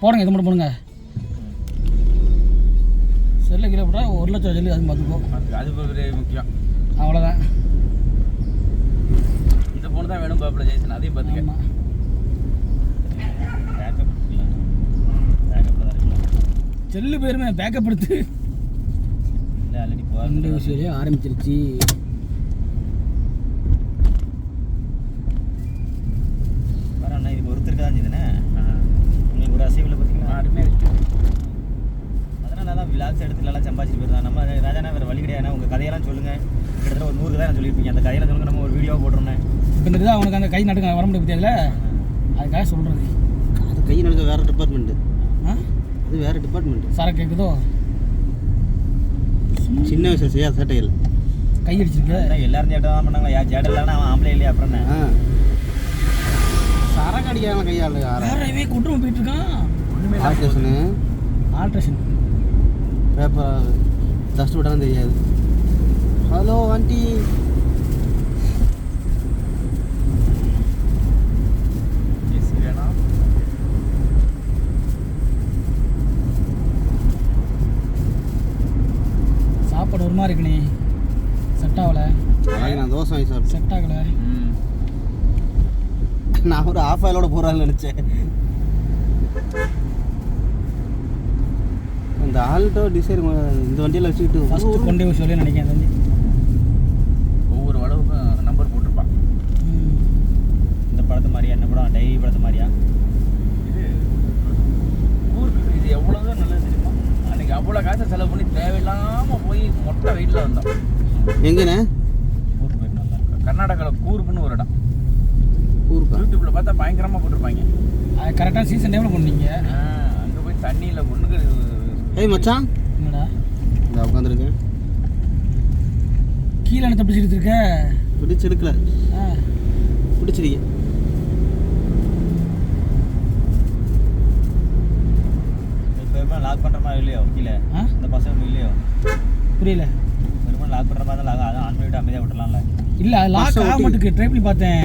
போடுங்க, இது மட்டும் போடுங்க. செல்லில் கீழே போட்டால் 1 லட்சம் செல்லு அது பார்த்துக்கோ. அது முக்கியம். அவ்வளோதான். இந்த ஃபோன் தான் வேணும் பாப்பில் ஜெய்சன், அதையும் பார்த்துக்க. செல்லு பேருமே பேக்கப் எடுத்து இல்லை ஆல்ரெடி இந்த விஷயமே ஆரம்பிச்சிருச்சு. அண்ணா இதுக்கு ஒருத்தருக்கு தான் செய்யுதுண்ணே. உங்களுக்கு ஒரு அசைவில் பார்த்தீங்கன்னா யாருமே அதனால தான் விலாக்ஸ் எடுத்துலாம் சம்பாதிச்சிட்டு போயிருந்தா. நம்ம ராஜானா வேறு வழி கிடையாது. உங்கள் கதையெல்லாம் சொல்லுங்கள். கிட்டத்தட்ட ஒரு 100 தான் சொல்லியிருப்பீங்க. அந்த கதையெல்லாம் சொல்லுங்கள், நம்ம ஒரு வீடியோவாக போட்டுருந்தேன். இப்போ இந்த தான் அவனுக்கு அந்த கை நடுக்க வர முடியாது பற்றியாதுல, அதுக்காக சொல்கிறது. அது கை நடுக்க வேறு டிபார்ட்மெண்ட்டு. அது வேறு டிபார்ட்மெண்ட்டு. சார கேட்குதோ சின்ன வயசு செய்யாத சேட்டைகள் கை அடிச்சிருக்கு. எல்லாரும் சேட்டை தான் பண்ணாங்களா? யா சேட்டை இல்லைன்னா அவன் ஆம்பளை இல்லையா? அப்புறம் என்ன சரக்கு அடிக்காமல் கையாள் யாரையுமே கொண்டு போயிட்டு இருக்கான். ஆல்ட்ரேஷன் பேப்பர் டஸ்ட் விட்டாலும் தெரியாது. ஹலோ ஆண்டி, சாப்பாடு ஒரு மாதிரி இருக்குண்ணே, செட் ஆகலை. நான் தோசை வாங்கி சாப்பிட்டேன், செட் ஆகலை. நான் ஒரு ஆஃப் ஆயிலோட போகிறான்னு நினச்சேன். இந்த ஆல்டோ டிசைர் இந்த வண்டியில் வச்சுக்கிட்டு ஃபஸ்ட்டு கொண்டே சொல்லி நினைக்கிறேன். தம்பி ஒவ்வொரு அளவுக்கும் நம்பர் போட்டிருப்பான். இந்த படத்து மாதிரியா? என்ன படம்? டைரி படத்து மாதிரியா? இது ஊருக்கு இது எவ்வளோதான் நல்லது தெரியுமா? அன்றைக்கி அவ்வளோ காசை செலவு பண்ணி தேவையில்லாமல் போய் மொட்டை வெயிட்டில் வந்தோம். எங்கண்ணே? கூர்க்கு போயிருந்தோம். கர்நாடகாவில் கூர்க்குன்னு ஒரு இடம். ஊருக்கா? யூடியூப்பில் பார்த்தா பயங்கரமாக போட்டிருப்பாங்க. அது கரெக்டாக சீசன் டைமில் பண்ணீங்க. அங்கே போய் தண்ணியில் ஒன்றுக்கு. ஏய் மச்சான், என்னடா இந்த உட்காந்துருக்கேன். கீழே என்ன பிடிச்சிட்டு இருக்க? பிடிச்சிருக்கல, பிடிச்சிருக்கேன். பெருமாள் லாக் பண்ணுற மாதிரி இல்லையோ கீழே? இந்த பசங்க இல்லையோ? புரியல. பெருமாள் லாக் பண்ணுற மாதிரி தான் அதான் ஆன் பண்ணிவிட்டு அமைதியாக விட்டுலாம்ல? இல்லை, அது லாக் ஆக மாட்டுக்கு. ட்ரை பண்ணி பார்த்தேன்,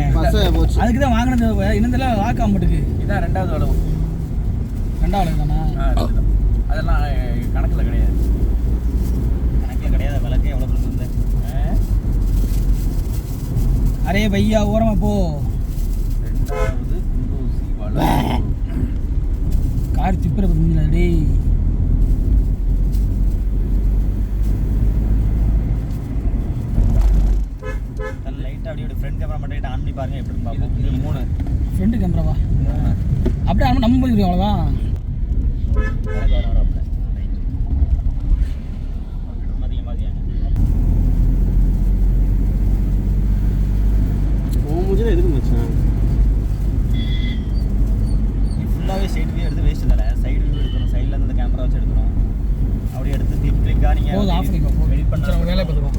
அதுக்கு தான் வாங்கினது. இன்னும் லாக் ஆக மாட்டுக்கு. இதான் 2வது அளவு. 2வது அளவு தானே? அதெல்லாம் கணக்கில் கிடையாது. கணக்கில் கிடையாது. விளக்கு எவ்வளோ பெருசு இருந்தேன். அரே பையா ஓரமா போ. 2வது குண்டூசி வள கார் திப்பரை பார்த்தீங்களா? டேய் லைட்டாக அப்படியே ஃப்ரண்ட் கேமரா மட்டும் ஆன் பண்ணி பாருங்க எப்படி பார்ப்போம். இது 3 ஃப்ரண்ட் கேமராவா? அப்படியே ஆன் நம்ம போய் அவ்வளோதான். எதுக்கு மச்சான் ஃபுல்லாகவே சைடு வியூ எடுத்து வேஸ்ட் தானே? சைடு வியூ எடுக்கணும். சைடில் இருந்து அந்த கேமரா வச்சு எடுக்கணும். அப்படியே எடுத்து கிளிக்காக நீங்கள் ஆஃப் பண்ணிக்கோ. எடிட் பண்ண வேலை பார்த்துக்கோ.